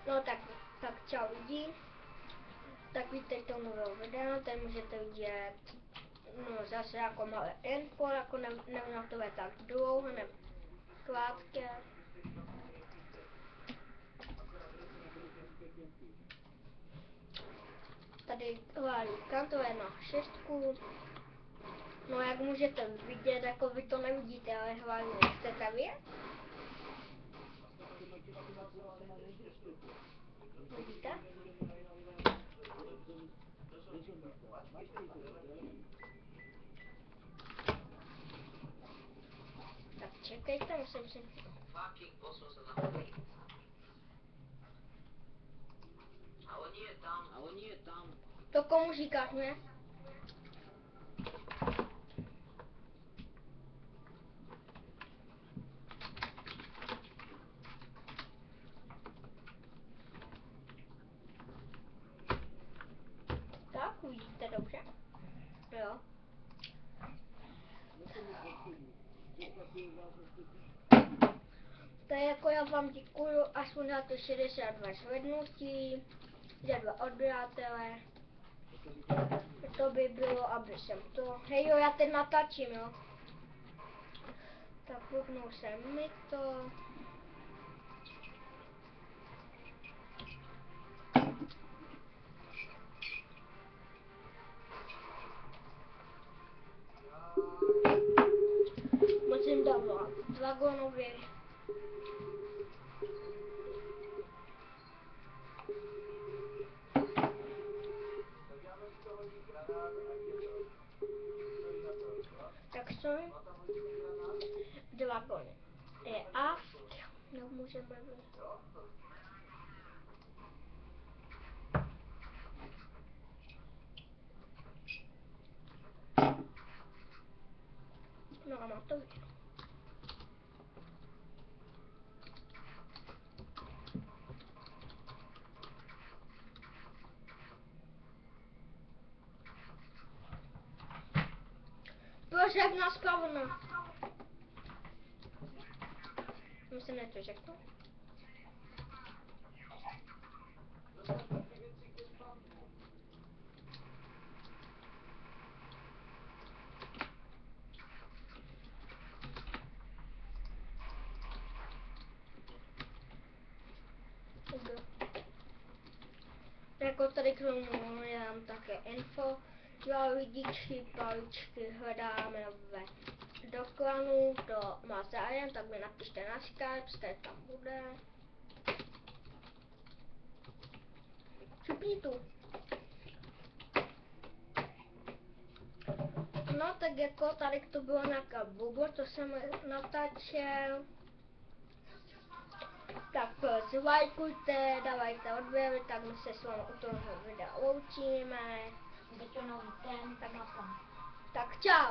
No tak čau lidi. Tak víte to nového videa, tady můžete vidět no zase jako malé info, jako nevím jak to bude tak dlouho, nebo krátké. Tady hlávka, to je na 6. No jak můžete vidět, jako vy to nevidíte, ale hlavně chcete vidět? Vidíte? Tak čekejte, musím si... A oni je tam. To komu říkáš, ne? Tak, vidíte dobře? Jo. To je jako já vám děkuju aspoň za to 62 slednutí, za 2 odběratele. To by bylo, aby jsem to... Hej jo, já teď natáčím, jo. Tak puknu se mi to. Musím dávat Dragonovi. Tak jsou Dragony. Je A. Nemůžeme být. No a má to vidět. Proč jak na spavnu? Musím něco řeknout. Jako tady k tomu dám také info. 2 lidičky, paličky hledáme do klanu, kdo má zájem, tak mi napište na Skype tam bude. Šupni tu. No tak jako tady to bylo nějaká bubl, to jsem natáčel. Tak lajkujte, dávajte odběry, tak my se s vámi u toho videa loučíme. Teď to nový ten, tak na tom. Tak čau.